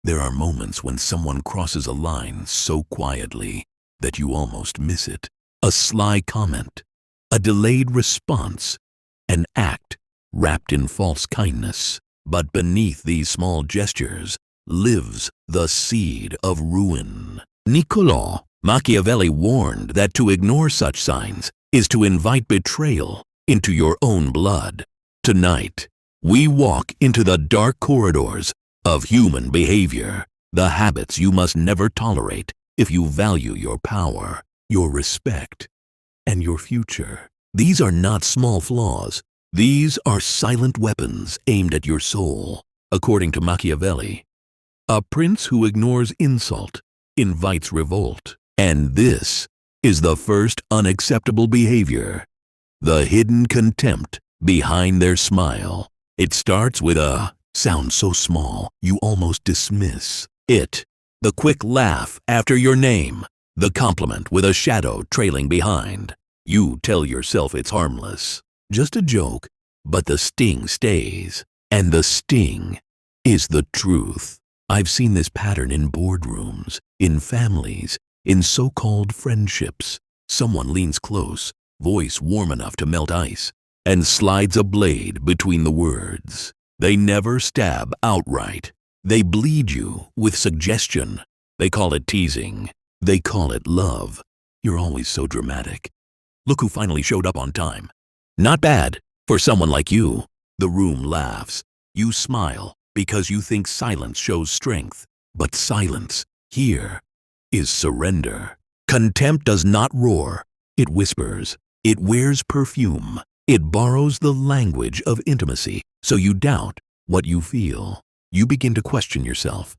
There are moments when someone crosses a line so quietly that you almost miss it. A sly comment, a delayed response, an act wrapped in false kindness. But beneath these small gestures lives the seed of ruin. Niccolò Machiavelli warned that to ignore such signs is to invite betrayal into your own blood. Tonight, we walk into the dark corridors of human behavior, the habits you must never tolerate if you value your power, your respect, and your future. These are not small flaws. These are silent weapons aimed at your soul. According to Machiavelli, a prince who ignores insult invites revolt. And this is the first unacceptable behavior, the hidden contempt behind their smile. It starts with a sound so small you almost dismiss it. The quick laugh after your name, the compliment with a shadow trailing behind. You tell yourself it's harmless, just a joke, but the sting stays. And the sting is the truth. I've seen this pattern in boardrooms, in families, in so-called friendships. Someone leans close, voice warm enough to melt ice, and slides a blade between the words. They never stab outright. They bleed you with suggestion. They call it teasing. They call it love. You're always so dramatic. Look who finally showed up on time. Not bad for someone like you. The room laughs. You smile because you think silence shows strength. But silence, here, is surrender. Contempt does not roar. It whispers. It wears perfume. It borrows the language of intimacy, so you doubt what you feel. You begin to question yourself.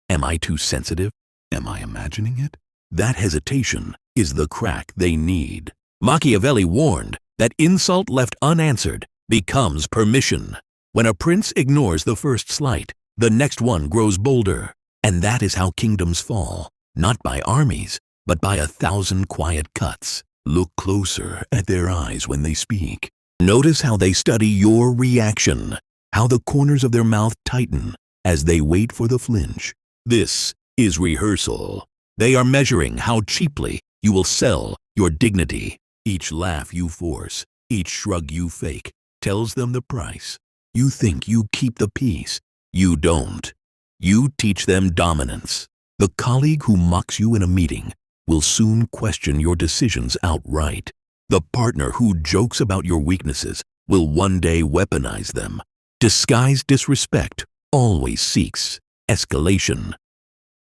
Am I too sensitive? Am I imagining it? That hesitation is the crack they need. Machiavelli warned that insult left unanswered becomes permission. When a prince ignores the first slight, the next one grows bolder. And that is how kingdoms fall, not by armies, but by 1,000 quiet cuts. Look closer at their eyes when they speak. Notice how they study your reaction, how the corners of their mouth tighten as they wait for the flinch. This is rehearsal. They are measuring how cheaply you will sell your dignity. Each laugh you force, each shrug you fake, tells them the price. You think you keep the peace. You don't. You teach them dominance. The colleague who mocks you in a meeting will soon question your decisions outright. The partner who jokes about your weaknesses will one day weaponize them. Disguised disrespect always seeks escalation.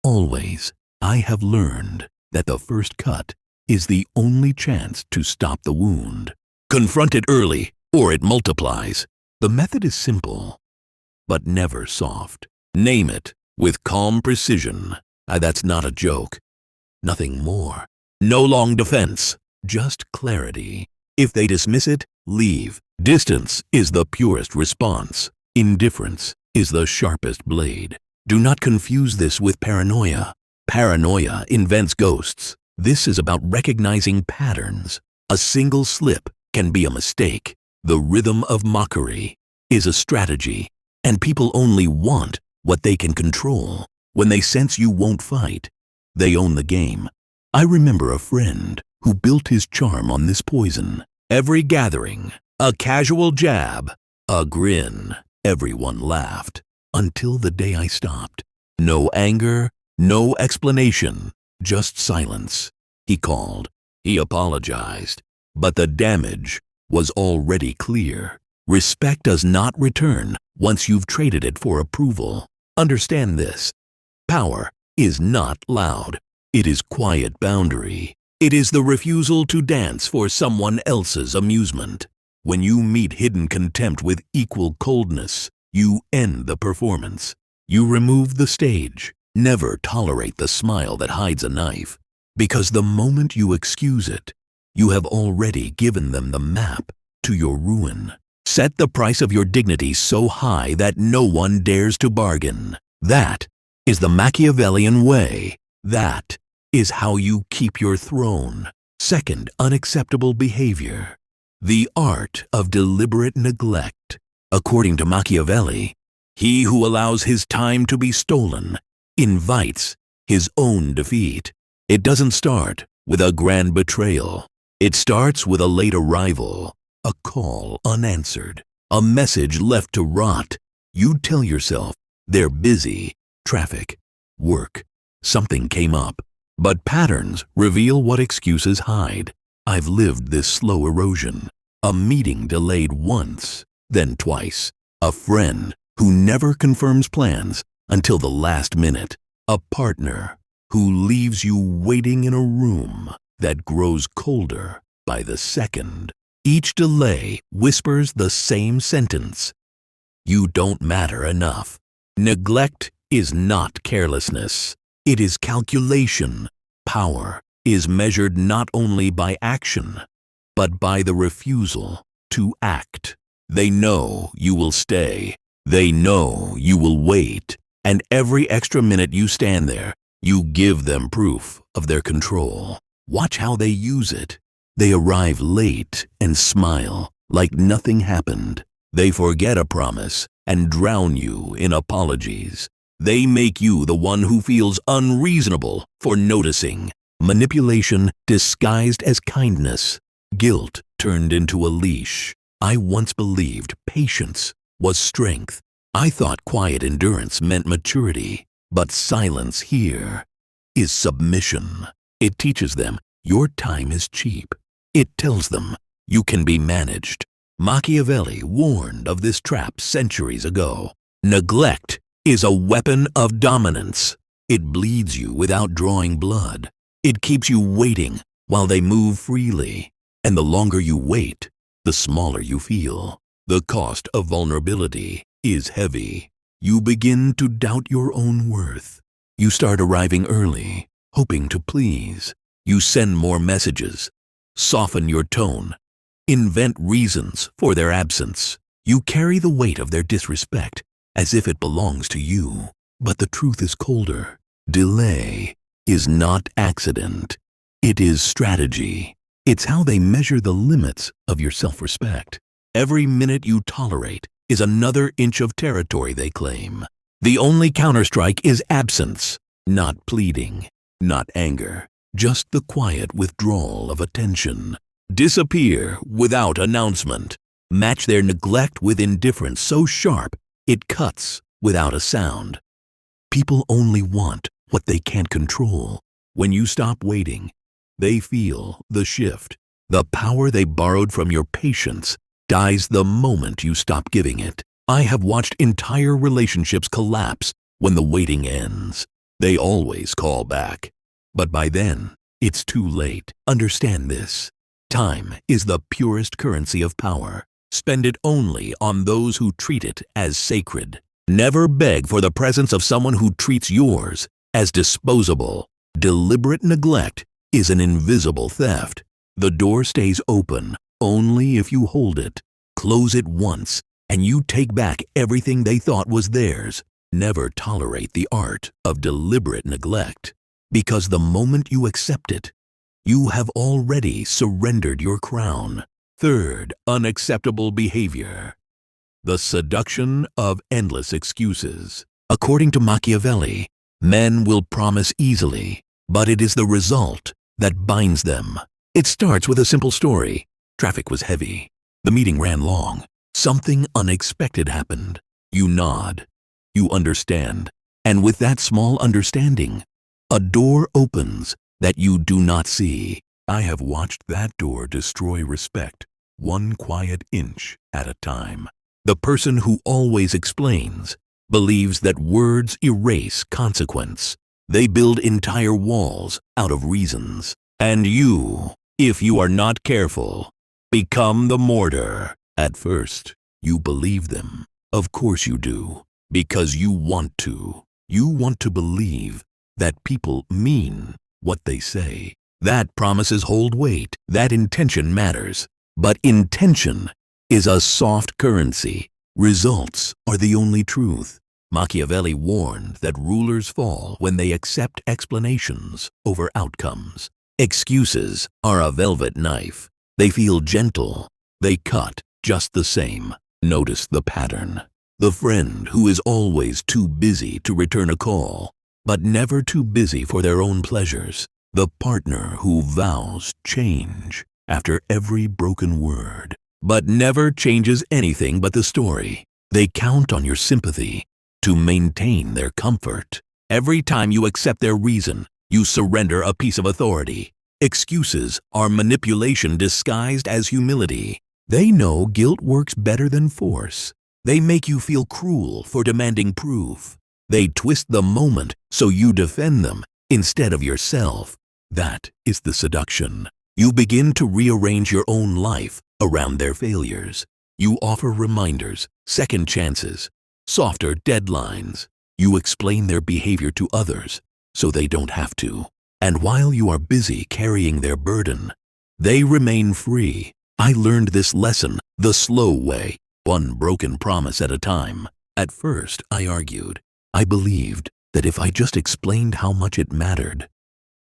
Always, I have learned that the first cut is the only chance to stop the wound. Confront it early, or it multiplies. The method is simple, but never soft. Name it with calm precision. That's not a joke. Nothing more. No long defense, just clarity. If they dismiss it, leave. Distance is the purest response. Indifference is the sharpest blade. Do not confuse this with paranoia. Paranoia invents ghosts. This is about recognizing patterns. A single slip can be a mistake. The rhythm of mockery is a strategy, and people only want what they can control. When they sense you won't fight, they own the game. I remember a friend who built his charm on this poison. Every gathering, a casual jab, a grin. Everyone laughed until the day I stopped. No anger, no explanation, just silence. He called, he apologized, but the damage was already clear. Respect does not return once you've traded it for approval. Understand this. Power is not loud. It is quiet boundary. It is the refusal to dance for someone else's amusement. When you meet hidden contempt with equal coldness, you end the performance. You remove the stage. Never tolerate the smile that hides a knife, because the moment you excuse it, you have already given them the map to your ruin. Set the price of your dignity so high that no one dares to bargain. That is the Machiavellian way. That is how you keep your throne. Second, unacceptable behavior. The art of deliberate neglect. According to Machiavelli, he who allows his time to be stolen invites his own defeat. It doesn't start with a grand betrayal. It starts with a late arrival, a call unanswered, a message left to rot. You tell yourself, they're busy, traffic, work, something came up. But patterns reveal what excuses hide. I've lived this slow erosion. A meeting delayed once, then twice. A friend who never confirms plans until the last minute. A partner who leaves you waiting in a room that grows colder by the second. Each delay whispers the same sentence. You don't matter enough. Neglect is not carelessness. It is calculation. Power is measured not only by action, but by the refusal to act. They know you will stay. They know you will wait. And every extra minute you stand there, you give them proof of their control. Watch how they use it. They arrive late and smile like nothing happened. They forget a promise and drown you in apologies. They make you the one who feels unreasonable for noticing. Manipulation disguised as kindness. Guilt turned into a leash. I once believed patience was strength. I thought quiet endurance meant maturity. But silence here is submission. It teaches them your time is cheap. It tells them you can be managed. Machiavelli warned of this trap centuries ago. Neglect is a weapon of dominance. It bleeds you without drawing blood. It keeps you waiting while they move freely. And the longer you wait, the smaller you feel. The cost of vulnerability is heavy. You begin to doubt your own worth. You start arriving early, hoping to please. You send more messages, soften your tone, invent reasons for their absence. You carry the weight of their disrespect as if it belongs to you. But the truth is colder. Delay is not accident. It is strategy. It's how they measure the limits of your self-respect. Every minute you tolerate is another inch of territory they claim. The only counterstrike is absence, not pleading, not anger, just the quiet withdrawal of attention. Disappear without announcement. Match their neglect with indifference so sharp it cuts without a sound. People only want what they can't control. When you stop waiting, they feel the shift. The power they borrowed from your patience dies the moment you stop giving it. I have watched entire relationships collapse when the waiting ends. They always call back. But by then, it's too late. Understand this. Time is the purest currency of power. Spend it only on those who treat it as sacred. Never beg for the presence of someone who treats yours as disposable. Deliberate neglect is an invisible theft. The door stays open only if you hold it. Close it once, and you take back everything they thought was theirs. Never tolerate the art of deliberate neglect, because the moment you accept it, you have already surrendered your crown. Third, unacceptable behavior. The seduction of endless excuses. According to Machiavelli, men will promise easily, but it is the result that binds them. It starts with a simple story. Traffic was heavy. The meeting ran long. Something unexpected happened. You nod. You understand. And with that small understanding, a door opens that you do not see. I have watched that door destroy respect, one quiet inch at a time. The person who always explains believes that words erase consequence. They build entire walls out of reasons. And you, if you are not careful, become the mortar. At first, you believe them. Of course you do, because you want to. You want to believe that people mean what they say. That promises hold weight. That intention matters. But intention is a soft currency. Results are the only truth. Machiavelli warned that rulers fall when they accept explanations over outcomes. Excuses are a velvet knife. They feel gentle. They cut just the same. Notice the pattern. The friend who is always too busy to return a call. but never too busy for their own pleasures. The partner who vows change after every broken word, but never changes anything but the story. They count on your sympathy to maintain their comfort. Every time you accept their reason, you surrender a piece of authority. Excuses are manipulation disguised as humility. They know guilt works better than force. They make you feel cruel for demanding proof. They twist the moment so you defend them instead of yourself. That is the seduction. You begin to rearrange your own life around their failures. You offer reminders, second chances, softer deadlines. You explain their behavior to others so they don't have to. And while you are busy carrying their burden, they remain free. I learned this lesson the slow way, one broken promise at a time. At first, I argued. I believed that if I just explained how much it mattered,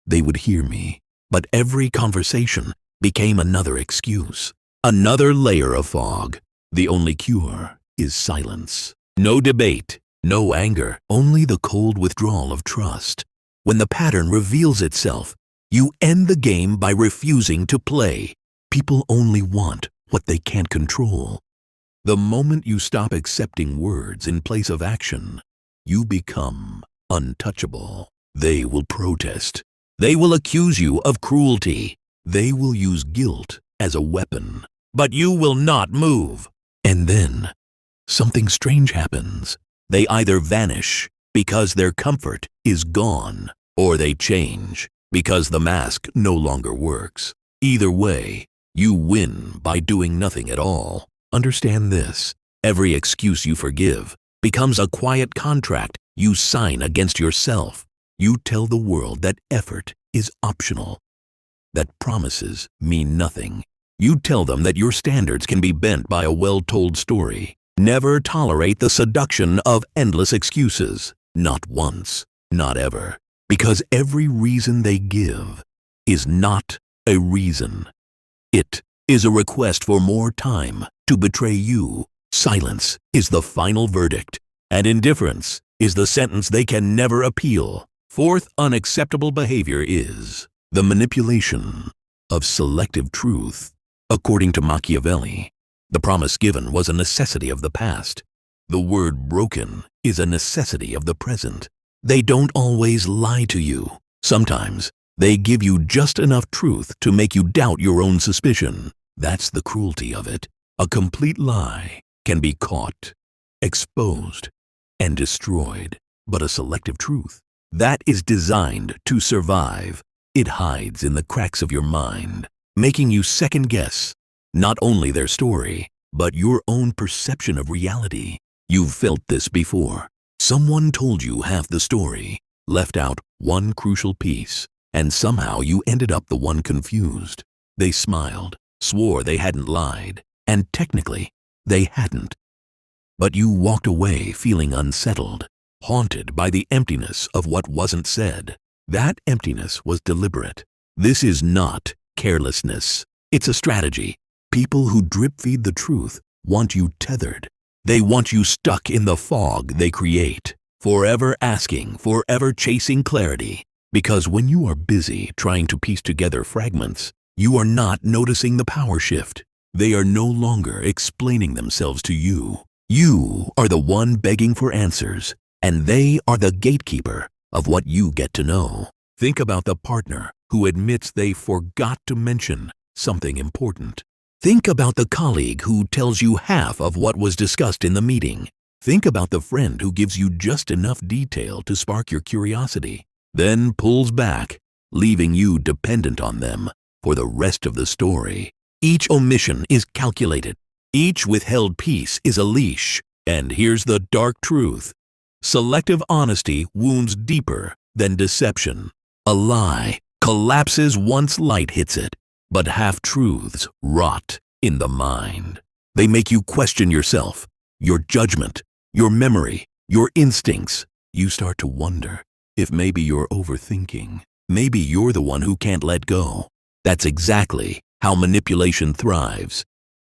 they would hear me. But every conversation became another excuse, another layer of fog. The only cure is silence. No debate, no anger, only the cold withdrawal of trust. When the pattern reveals itself, you end the game by refusing to play. People only want what they can't control. The moment you stop accepting words in place of action, you become untouchable. They will protest. They will accuse you of cruelty. They will use guilt as a weapon. But you will not move. And then, something strange happens. They either vanish because their comfort is gone, or they change because the mask no longer works. Either way, you win by doing nothing at all. Understand this: every excuse you forgive becomes a quiet contract you sign against yourself. You tell the world that effort is optional, that promises mean nothing. You tell them that your standards can be bent by a well-told story. Never tolerate the seduction of endless excuses. Not once, not ever. Because every reason they give is not a reason. It is a request for more time to betray you. Silence is the final verdict, and indifference is the sentence they can never appeal. Fourth unacceptable behavior is the manipulation of selective truth. According to Machiavelli, the promise given was a necessity of the past. The word broken is a necessity of the present. They don't always lie to you. Sometimes they give you just enough truth to make you doubt your own suspicion. That's the cruelty of it. A complete lie can be caught, exposed, and destroyed. But a selective truth, that is designed to survive. It hides in the cracks of your mind, making you second-guess not only their story, but your own perception of reality. You've felt this before. Someone told you half the story, left out one crucial piece, and somehow you ended up the one confused. They smiled, swore they hadn't lied, and technically, they hadn't. But you walked away feeling unsettled, haunted by the emptiness of what wasn't said. That emptiness was deliberate. This is not carelessness. It's a strategy. People who drip-feed the truth want you tethered. They want you stuck in the fog they create, forever asking, forever chasing clarity. Because when you are busy trying to piece together fragments, you are not noticing the power shift. They are no longer explaining themselves to you. You are the one begging for answers, and they are the gatekeeper of what you get to know. Think about the partner who admits they forgot to mention something important. Think about the colleague who tells you half of what was discussed in the meeting. Think about the friend who gives you just enough detail to spark your curiosity, then pulls back, leaving you dependent on them for the rest of the story. Each omission is calculated. Each withheld piece is a leash. And here's the dark truth. Selective honesty wounds deeper than deception. A lie collapses once light hits it, but half-truths rot in the mind. They make you question yourself, your judgment, your memory, your instincts. You start to wonder if maybe you're overthinking. Maybe you're the one who can't let go. That's exactly how manipulation thrives.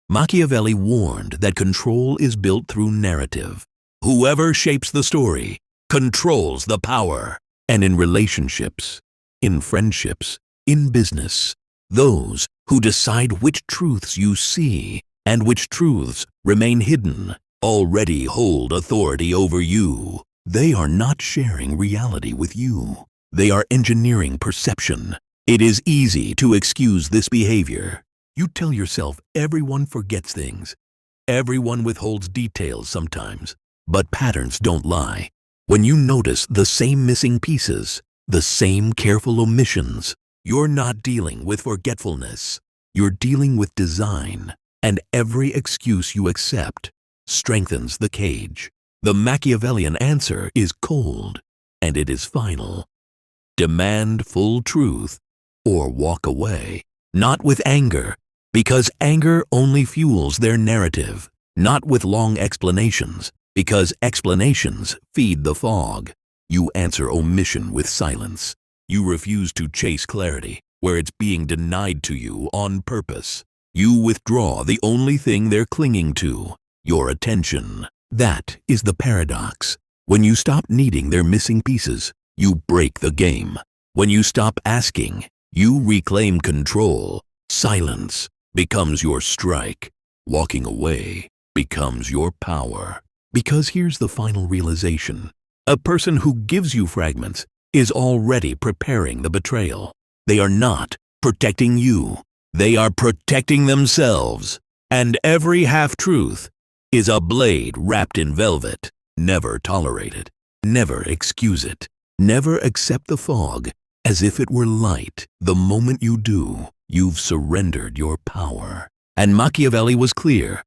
Machiavelli warned that control is built through narrative. Whoever shapes the story controls the power. and in relationships, in friendships, in business. Those who decide which truths you see and which truths remain hidden already hold authority over you. They are not sharing reality with you. They are engineering perception. It is easy to excuse this behavior. You tell yourself everyone forgets things. Everyone withholds details sometimes. But patterns don't lie. When you notice the same missing pieces, the same careful omissions, you're not dealing with forgetfulness. You're dealing with design. And every excuse you accept strengthens the cage. The Machiavellian answer is cold, and it is final. Demand full truth or walk away. Not with anger, because anger only fuels their narrative. Not with long explanations, because explanations feed the fog. You answer omission with silence. You refuse to chase clarity where it's being denied to you on purpose. You withdraw the only thing they're clinging to, your attention. That is the paradox. When you stop needing their missing pieces, you break the game. When you stop asking, you reclaim control. Silence becomes your strike. Walking away becomes your power. Because here's the final realization. A person who gives you fragments is already preparing the betrayal. They are not protecting you. They are protecting themselves. And every half-truth is a blade wrapped in velvet. Never tolerate it. Never excuse it. Never accept the fog as if it were light. The moment you do, you've surrendered your power. And Machiavelli was clear.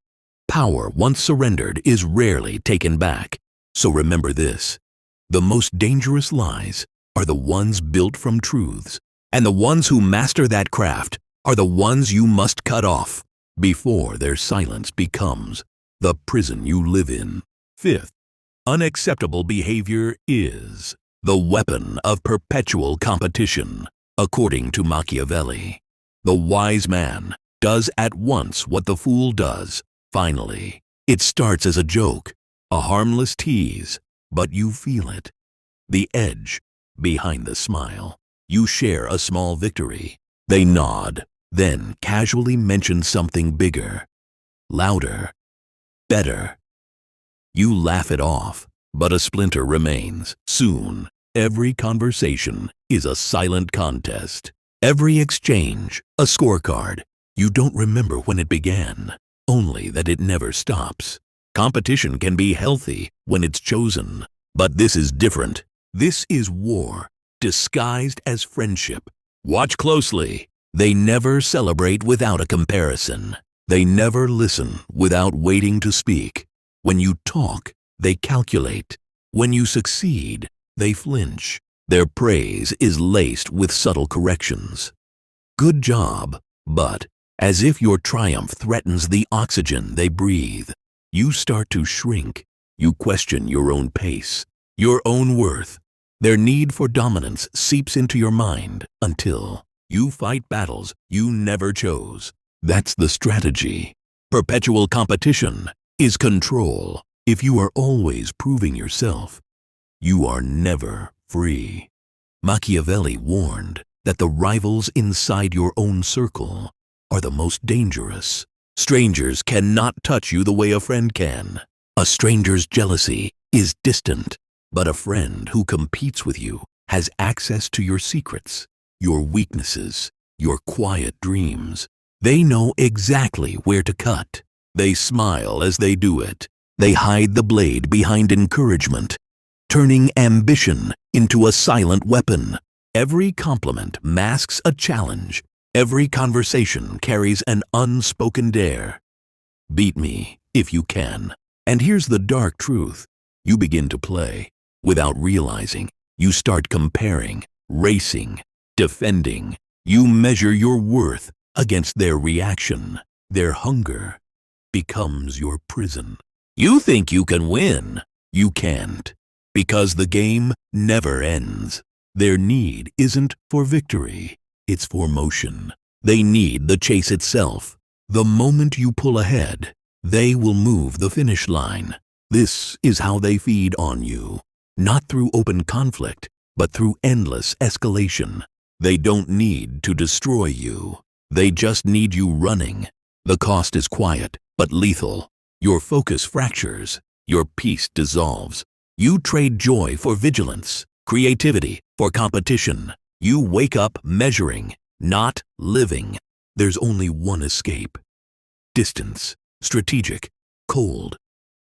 Power once surrendered is rarely taken back. So remember this. The most dangerous lies are the ones built from truths. And the ones who master that craft are the ones you must cut off before their silence becomes the prison you live in. Fifth, unacceptable behavior is the weapon of perpetual competition, according to Machiavelli. The wise man does at once what the fool does. Finally, it starts as a joke, a harmless tease, but you feel it. The edge behind the smile. You share a small victory. They nod, then casually mention something bigger, louder, better. You laugh it off, but a splinter remains. Soon, every conversation is a silent contest. Every exchange, a scorecard. You don't remember when it began, only that it never stops. Competition can be healthy when it's chosen, but this is different. This is war, disguised as friendship. Watch closely. They never celebrate without a comparison. They never listen without waiting to speak. When you talk, they calculate. When you succeed, they flinch. Their praise is laced with subtle corrections. Good job, but as if your triumph threatens the oxygen they breathe, you start to shrink. You question your own pace, your own worth. Their need for dominance seeps into your mind until you fight battles you never chose. That's the strategy. Perpetual competition is control. If you are always proving yourself, you are never free. Machiavelli warned that the rivals inside your own circle are the most dangerous. Strangers cannot touch you the way a friend can. A stranger's jealousy is distant, but a friend who competes with you has access to your secrets, your weaknesses, your quiet dreams. They know exactly where to cut. They smile as they do it. They hide the blade behind encouragement, turning ambition into a silent weapon. Every compliment masks a challenge. Every conversation carries an unspoken dare. Beat me if you can. And here's the dark truth. You begin to play. Without realizing, you start comparing, racing, defending. You measure your worth against their reaction. Their hunger becomes your prison. You think you can win. You can't, because the game never ends. Their need isn't for victory. It's for motion. They need the chase itself. The moment you pull ahead, they will move the finish line. This is how they feed on you. Not through open conflict, but through endless escalation. They don't need to destroy you. They just need you running. The cost is quiet, but lethal. Your focus fractures. Your peace dissolves. You trade joy for vigilance, creativity for competition. You wake up measuring, not living. There's only one escape. Distance, strategic, cold,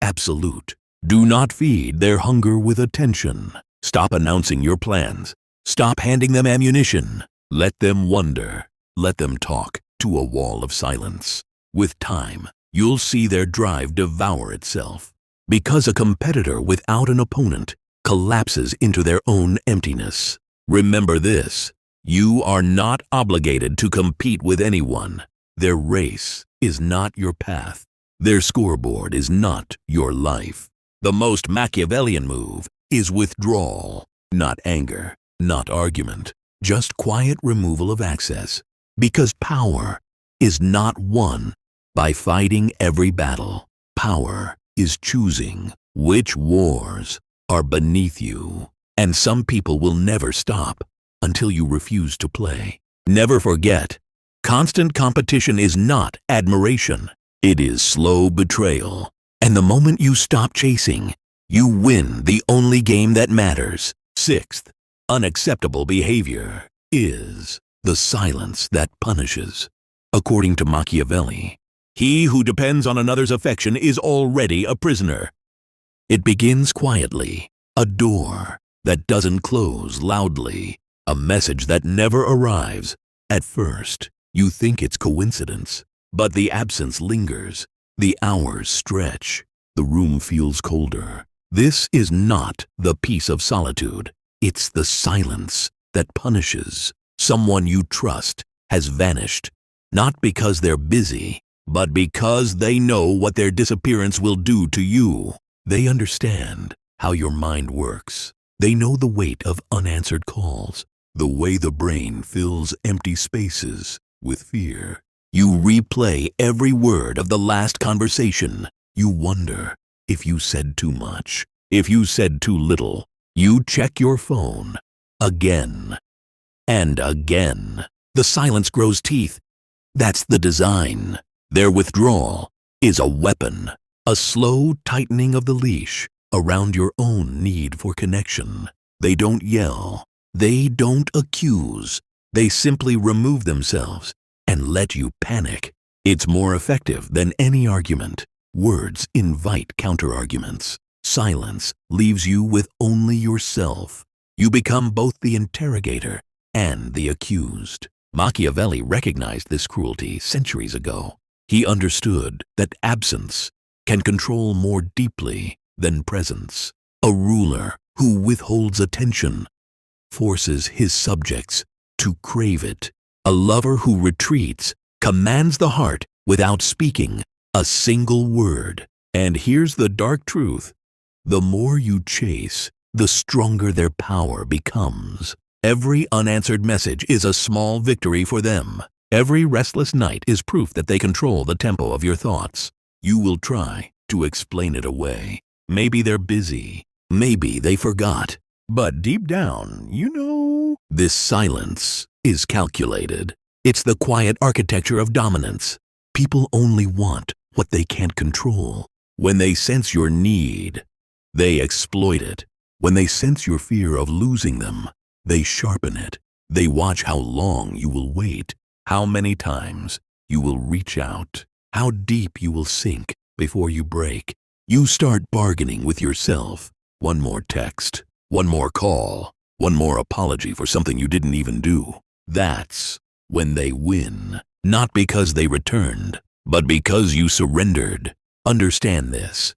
absolute. Do not feed their hunger with attention. Stop announcing your plans. Stop handing them ammunition. Let them wonder. Let them talk to a wall of silence. With time, you'll see their drive devour itself. Because a competitor without an opponent collapses into their own emptiness. Remember this: you are not obligated to compete with anyone. Their race is not your path. Their scoreboard is not your life. The most Machiavellian move is withdrawal, not anger, not argument, just quiet removal of access. Because power is not won by fighting every battle. Power is choosing which wars are beneath you. And some people will never stop until you refuse to play. Never forget, constant competition is not admiration. It is slow betrayal. And the moment you stop chasing, you win the only game that matters. Sixth, unacceptable behavior is the silence that punishes. According to Machiavelli, he who depends on another's affection is already a prisoner. It begins quietly, a door that doesn't close loudly, a message that never arrives. At first, you think it's coincidence, but the absence lingers. The hours stretch. The room feels colder. This is not the peace of solitude. It's the silence that punishes. Someone you trust has vanished, not because they're busy, but because they know what their disappearance will do to you. They understand how your mind works. They know the weight of unanswered calls, the way the brain fills empty spaces with fear. You replay every word of the last conversation. You wonder if you said too much, if you said too little. You check your phone again and again. The silence grows teeth. That's the design. Their withdrawal is a weapon, a slow tightening of the leash around your own need for connection. They don't yell. They don't accuse. They simply remove themselves and let you panic. It's more effective than any argument. Words invite counterarguments. Silence leaves you with only yourself. You become both the interrogator and the accused. Machiavelli recognized this cruelty centuries ago. He understood that absence can control more deeply than presence. A ruler who withholds attention forces his subjects to crave it. A lover who retreats commands the heart without speaking a single word. And here's the dark truth: the more you chase, the stronger their power becomes. Every unanswered message is a small victory for them. Every restless night is proof that they control the tempo of your thoughts. You will try to explain it away. Maybe they're busy. Maybe they forgot. But deep down, you know, this silence is calculated. It's the quiet architecture of dominance. People only want what they can't control. When they sense your need, they exploit it. When they sense your fear of losing them, they sharpen it. They watch how long you will wait, how many times you will reach out, how deep you will sink before you break. You start bargaining with yourself. One more text, one more call, one more apology for something you didn't even do. That's when they win, not because they returned, but because you surrendered. Understand this.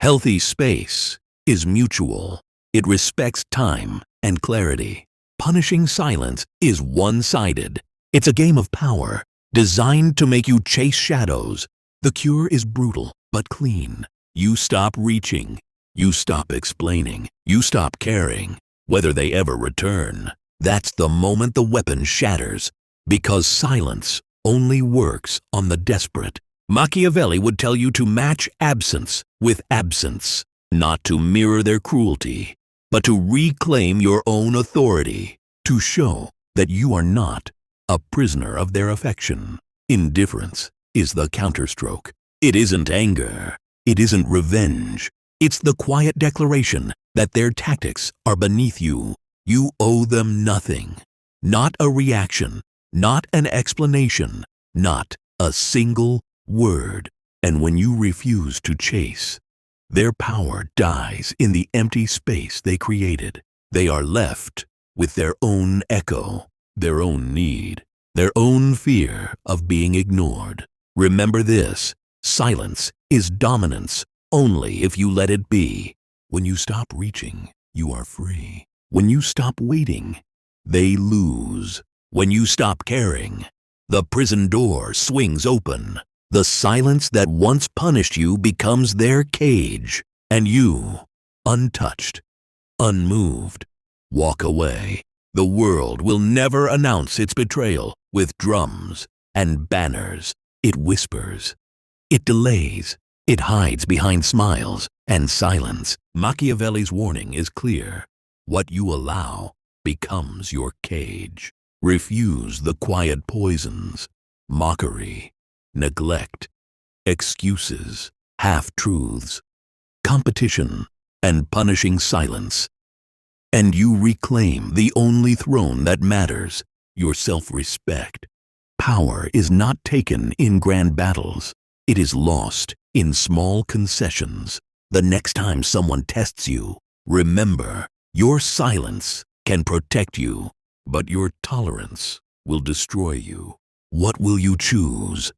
Healthy space is mutual. It respects time and clarity. Punishing silence is one-sided. It's a game of power, designed to make you chase shadows. The cure is brutal, but clean. You stop reaching. You stop explaining. You stop caring whether they ever return. That's the moment the weapon shatters, because silence only works on the desperate. Machiavelli would tell you to match absence with absence, not to mirror their cruelty. but to reclaim your own authority, to show that you are not a prisoner of their affection. Indifference is the counterstroke. It isn't anger. It isn't revenge. It's the quiet declaration that their tactics are beneath you. You owe them nothing. Not a reaction, not an explanation, not a single word. And when you refuse to chase, their power dies in the empty space they created. They are left with their own echo, their own need, their own fear of being ignored. Remember this: silence is dominance only if you let it be. When you stop reaching, you are free. When you stop waiting, they lose. When you stop caring, the prison door swings open. The silence that once punished you becomes their cage, and you, untouched, unmoved, walk away. The world will never announce its betrayal with drums and banners. It whispers. It delays. It hides behind smiles and silence. Machiavelli's warning is clear. What you allow becomes your cage. Refuse the quiet poisons, mockery, neglect, excuses, half-truths, competition, and punishing silence. And you reclaim the only throne that matters, your self-respect. Power is not taken in grand battles. It is lost in small concessions. The next time someone tests you, remember, your silence can protect you, but your tolerance will destroy you. What will you choose?